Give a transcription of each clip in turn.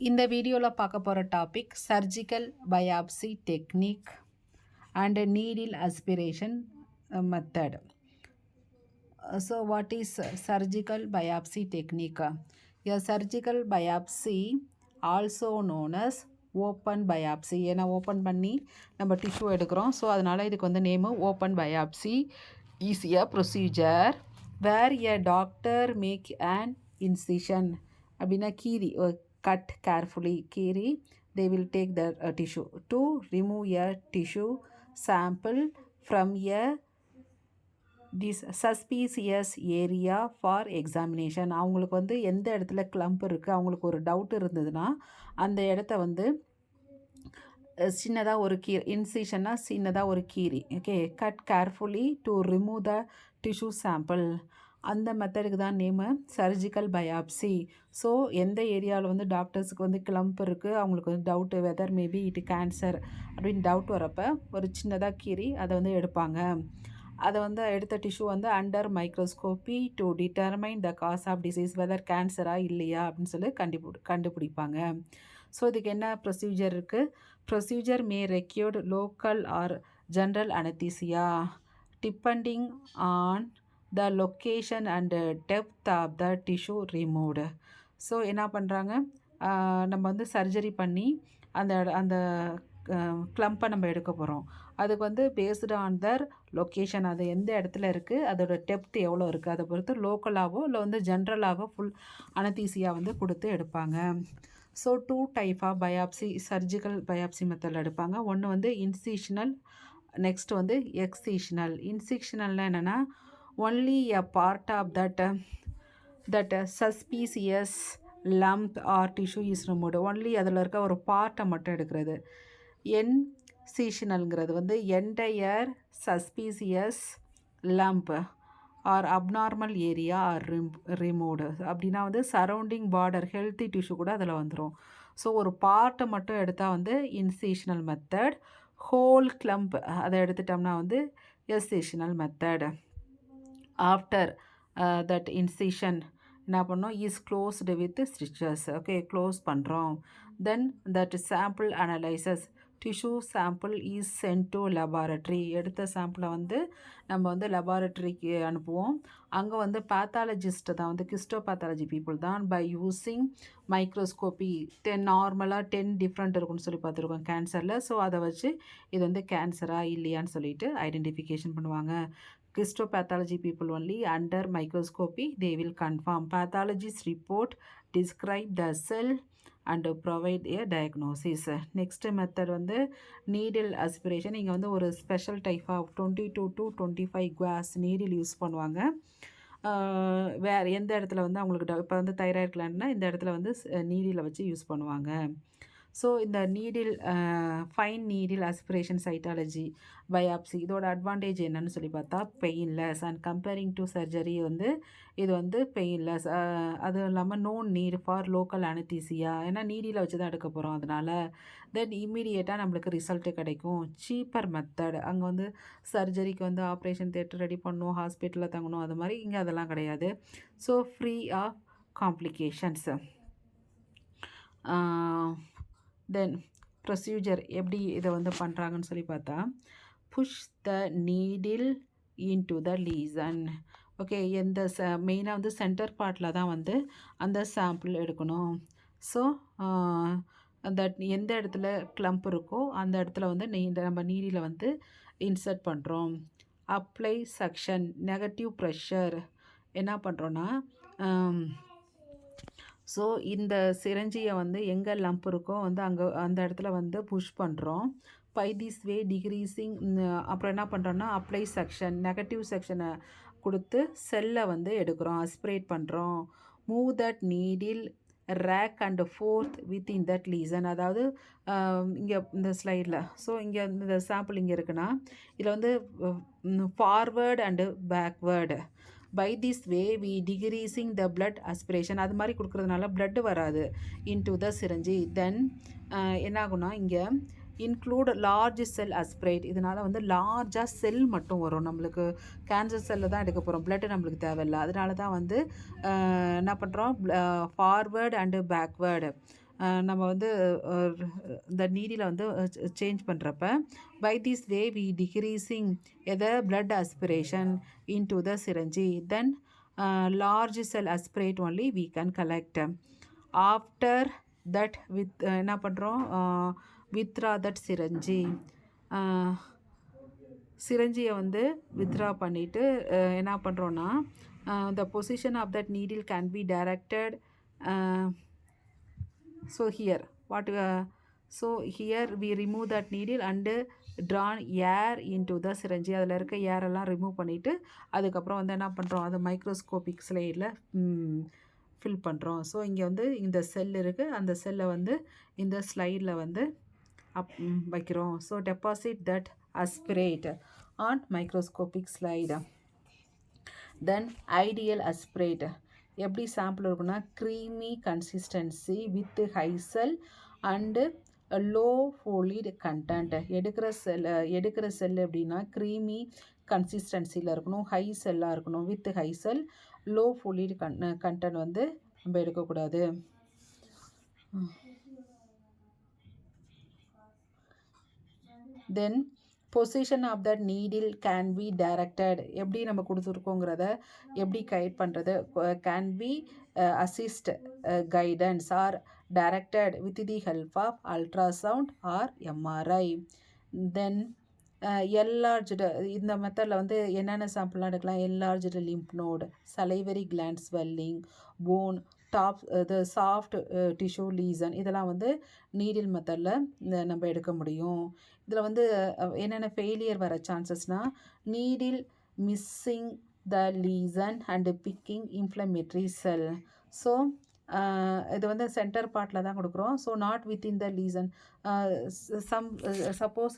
இந்த வீடியோவில் பார்க்க போகிற topic surgical biopsy technique and needle aspiration method. So what is surgical biopsy technique? A surgical biopsy also known as open biopsy. ஏன்னா open பண்ணி நம்ம tissue எடுக்கிறோம். ஸோ அதனால் இதுக்கு வந்து name open biopsy is a procedure where a doctor make and incision அப்படின்னா கீரி cut carefully kiri they will take the tissue to remove a tissue sample from a this suspicious area for examination. அவங்களுக்கு வந்து எந்த இடத்துல கிளம்ப் இருக்குது அவங்களுக்கு ஒரு doubt இருந்ததுன்னா அந்த இடத்த வந்து சின்னதாக ஒரு இன்சிஷன்னா சின்னதாக ஒரு கீரி okay cut carefully to remove the tissue sample. அந்த மெத்தடுக்கு தான் நேமு சர்ஜிக்கல் பயாப்சி. ஸோ எந்த ஏரியாவில் வந்து டாக்டர்ஸுக்கு வந்து கிளம்ப் இருக்குது அவங்களுக்கு வந்து doubt whether maybe it cancer அப்படின்னு டவுட் வரப்போ ஒரு சின்னதாக கீறி அதை வந்து எடுப்பாங்க. அதை வந்து எடுத்த டிஷ்யூ வந்து under microscopy to determine the cause of disease whether கேன்சரா இல்லையா அப்படின்னு சொல்லி கண்டுபிடிப்பாங்க. ஸோ இதுக்கு என்ன ப்ரொசீஜர் இருக்குது? Procedure may required local or general anaesthesia depending on the location and depth of the tissue removed. So என்ன பண்ணுறாங்க, நம்ம வந்து சர்ஜரி பண்ணி அந்த அந்த கிளம்பை நம்ம எடுக்க போகிறோம். அதுக்கு வந்து பேஸ்டு ஆன் தர் லொக்கேஷன், அது எந்த இடத்துல இருக்குது, அதோட டெப்த் எவ்வளோ இருக்குது, அதை பொறுத்து லோக்கலாகவோ இல்லை வந்து ஜென்ரலாகவோ ஃபுல் அனத்தீசியா வந்து கொடுத்து எடுப்பாங்க. So 2 type of biopsy surgical biopsy மெத்தடில் எடுப்பாங்க. ஒன்று வந்து இன்சிஷனல், நெக்ஸ்ட் வந்து எக்ஸிஷனல். இன்சிஷனல்னால் என்னென்னா only a part of that suspicious lump or tissue is removed. Only அதில் இருக்க ஒரு பார்ட்டை மட்டும் எடுக்கிறது. என்சிஷனல்ங்கிறது வந்து entire suspicious lump or abnormal area are removed. அப்படின்னா வந்து சரௌண்டிங் பார்டர் ஹெல்த்தி டிஷ்யூ கூட அதில் வந்துடும். ஸோ ஒரு பார்ட்டை மட்டும் எடுத்தால் வந்து இன்சிஷனல் மெத்தட். ஹோல் கிளம்ப் அதை எடுத்துட்டோம்னா வந்து excisional method. After that incision என்ன பண்ணோம், is closed with stitches. Okay, close பண்ணுறோம். Then that sample analysis tissue sample is sent to laboratory. எடுத்த சாம்பிளை வந்து நம்ம வந்து லெபார்ட்ரிக்கு அனுப்புவோம். அங்கே வந்து பேத்தாலஜிஸ்ட்டு தான் வந்து கிஸ்டோபேத்தாலஜி பீப்புள் தான் பை யூஸிங் மைக்ரோஸ்கோப்பி நார்மலாக 10 டிஃப்ரெண்ட் இருக்குன்னு சொல்லி பார்த்துருக்கோம் கேன்சரில். ஸோ அதை வச்சு இது வந்து கேன்சரா இல்லையான்னு சொல்லிட்டு ஐடென்டிஃபிகேஷன் பண்ணுவாங்க. Histopathology people only under microscopy they will confirm. Pathologist report describe the cell and provide a diagnosis. Next method வந்து needle aspiration. இங்கே வந்து ஒரு special type of 22 to 25 guas needle use பண்ணுவாங்க. வேறு எந்த இடத்துல வந்து அவங்களுக்கு இப்போ வந்து தைராய்டு கிளாண்ட்னா இந்த இடத்துல வந்து நீடில் வச்சு யூஸ் பண்ணுவாங்க. ஸோ இந்த needle fine needle aspiration cytology biopsy இதோட அட்வான்டேஜ் என்னன்னு சொல்லி பார்த்தா painless and comparing to surgery வந்து இது வந்து பெயின்லெஸ். அதுவும் இல்லாமல் no need for local anaesthesia, ஏன்னா நீடியில் வச்சு தான் எடுக்க போகிறோம். அதனால் தென் இம்மீடியட்டாக நம்மளுக்கு ரிசல்ட்டு கிடைக்கும். Cheaper method. அங்கே வந்து சர்ஜரிக்கு வந்து ஆப்ரேஷன் தேட்டர் ரெடி பண்ணணும், ஹாஸ்பிட்டலில் தங்கணும், அது மாதிரி இங்கே அதெல்லாம் கிடையாது. So free of complications. Then procedure எப்படி இதை வந்து பண்ணுறாங்கன்னு சொல்லி பார்த்தா push the needle into the lesion. Okay, எந்த மெயினாக வந்து சென்டர் பார்ட்டில் தான் வந்து அந்த சாம்பிள் எடுக்கணும். ஸோ அந்த எந்த இடத்துல கிளம்ப் இருக்கோ அந்த இடத்துல வந்து நம்ம நீடியில் வந்து இன்சர்ட் பண்ணுறோம். அப்ளை சக்ஷன் நெகட்டிவ் ப்ரெஷர் என்ன பண்ணுறோன்னா ஸோ இந்த சிரஞ்சியை வந்து எங்கே லம்ப் இருக்கோ வந்து அங்கே அந்த இடத்துல வந்து புஷ் பண்ணுறோம். By this way decreasing. அப்புறம் என்ன பண்ணுறோன்னா அப்ளை செக்ஷன் நெகட்டிவ் செக்ஷனை கொடுத்து செல்லை வந்து எடுக்கிறோம், அஸ்பிரேட் பண்ணுறோம். Move that needle rack and fourth within that lesion. அதாவது இங்கே இந்த ஸ்லைடில் ஸோ இங்கே இந்த சாம்பிள் இங்கே இருக்குன்னா இதில் வந்து forward and backward. By this way we decreasing the blood aspiration. அது மாதிரி கொடுக்குறதுனால பிளட்டு வராது இன்டு த சிரஞ்சி. தென் என்னாகும்னா இங்கே இன்க்ளூட் லார்ஜ் செல் அஸ்பிரேட். இதனால் வந்து லார்ஜாக செல் மட்டும் வரும். நம்மளுக்கு கேன்சர் செல்லில் தான் எடுக்க போகிறோம், பிளட்டு நம்மளுக்கு தேவையில்லை. அதனால தான் வந்து என்ன பண்ணுறோம், ஃபார்வேர்டு அண்டு பேக்வேர்டு நம்ம வந்து இந்த நீடில் வந்து சேஞ்ச் பண்ணுறப்ப by this way we decreasing எத blood aspiration into the syringe, then large cell aspirate only we can collect. After that with என்ன பண்ணுறோம், withdraw that syringe. சிரஞ்சியை வந்து வித்ரா பண்ணிவிட்டு என்ன பண்ணுறோன்னா the position of that needle can be directed. So here we remove that needle and drawn air into the syringe. அதில் இருக்க ஏரெல்லாம் remove பண்ணிவிட்டு அதுக்கப்புறம் வந்து என்ன பண்ணுறோம், அது மைக்ரோஸ்கோபிக் ஸ்லைடில் ஃபில் பண்ணுறோம். ஸோ இங்கே வந்து இந்த செல் இருக்குது, அந்த செல்லை வந்து இந்த ஸ்லைடில் வந்து வைக்கிறோம். So deposit that aspirate on microscopic slide. Then ideal aspirate எப்படி சாம்பிள் இருக்குன்னா creamy consistency with high cell and low fluid content. எடுக்கிற செல் எப்படின்னா creamy கன்சிஸ்டன்சியில் இருக்கணும், ஹை செல்லாக இருக்கணும், with high cell, low fluid content வந்து நம்ம எடுக்கக்கூடாது. Then position of that needle can be directed. எப்படி நம்ம கொடுத்துருக்கோங்கிறத எப்படி கைட் பண்ணுறது, can be assist guidance or directed with the help of ultrasound or MRI. Then enlarged, இந்த மெத்தடில் வந்து என்னென்ன சாம்பிள்லாம் எடுக்கலாம், enlarged lymph node, salivary gland swelling, bone, டாப் இது சாஃப்ட் டிஷ்யூ லீசன், இதெல்லாம் வந்து நீடில் மெத்தடில் நம்ம எடுக்க முடியும். இதில் வந்து என்னென்ன ஃபெயிலியர் வர சான்சஸ்னால் needle missing the lesion and picking inflammatory cell. So இது வந்து சென்டர் பார்ட்டில் தான் கொடுக்குறோம். So not within the lesion. Suppose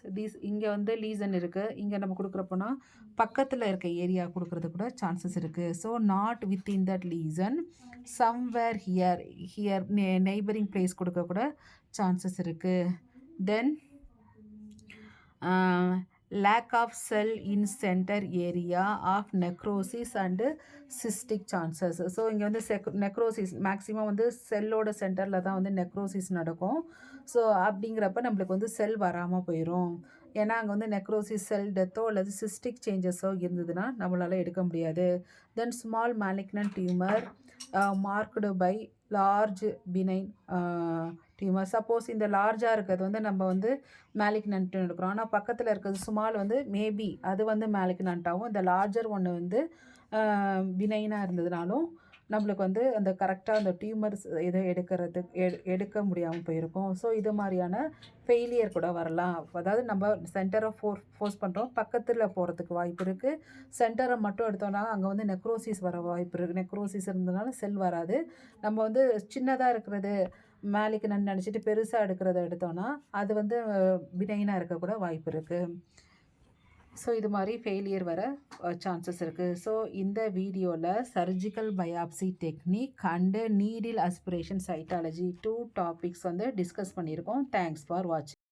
இங்கே வந்து லீசன் இருக்குது, இங்கே நம்ம கொடுக்குறப்போனா பக்கத்தில் இருக்க ஏரியா கொடுக்குறது கூட சான்சஸ் இருக்குது. So not within that lesion, somewhere here neighbouring place கொடுக்க கூட சான்சஸ் இருக்குது. தென் lack of cell in center area of necrosis and cystic chances. So இங்கே வந்து நெக்ரோசிஸ் மேக்ஸிமம் வந்து செல்லோட சென்டரில் தான் வந்து நெக்ரோசிஸ் நடக்கும். ஸோ அப்படிங்கிறப்ப நம்மளுக்கு வந்து செல் வராமல் போயிடும். ஏன்னா அங்கே வந்து நெக்ரோசிஸ் செல் டெத்தோ அல்லது சிஸ்டிக் சேஞ்சஸோ இருந்ததுன்னா நம்மளால் எடுக்க முடியாது. Then small malignant tumour marked by large benign tumour. Suppose இந்த லார்ஜாக இருக்கிறது வந்து நம்ம வந்து மேலிக்னன்ட்னு எடுக்கிறோம், ஆனால் பக்கத்தில் இருக்கிறது ஸ்மால் வந்து மேபி அது வந்து மேலிக்னன்ட்டாகவும், இந்த லார்ஜர் ஒன்று வந்து பினைனாக இருந்ததுனாலும் நம்மளுக்கு வந்து அந்த கரெக்டாக அந்த டியூமர்ஸ் இதை எடுக்க முடியாமல் போயிருக்கும். ஸோ இது மாதிரியான ஃபெயிலியர் கூட வரலாம். அதாவது நம்ம சென்டரை ஃபோர்ஸ் பண்ணுறோம், பக்கத்தில் போகிறதுக்கு வாய்ப்பு இருக்குது. சென்டரை மட்டும் எடுத்தோம்னா அங்கே வந்து நெக்ரோசிஸ் வர வாய்ப்பு இருக்குது. நெக்ரோசிஸ் இருந்ததுனால செல் வராது. நம்ம வந்து சின்னதாக இருக்கிறது மேலிக்னன்ட் நினச்சிட்டு பெருசாக எடுத்தோன்னா அது வந்து பினைனாக இருக்கக்கூட வாய்ப்பு இருக்குது. ஸோ இது மாதிரி ஃபெயிலியர் வர சான்சஸ் இருக்குது. ஸோ இந்த வீடியோவில் surgical biopsy technique and needle aspiration cytology 2 topics வந்து டிஸ்கஸ் பண்ணியிருக்கோம். தேங்க்ஸ் ஃபார் வாட்சிங்.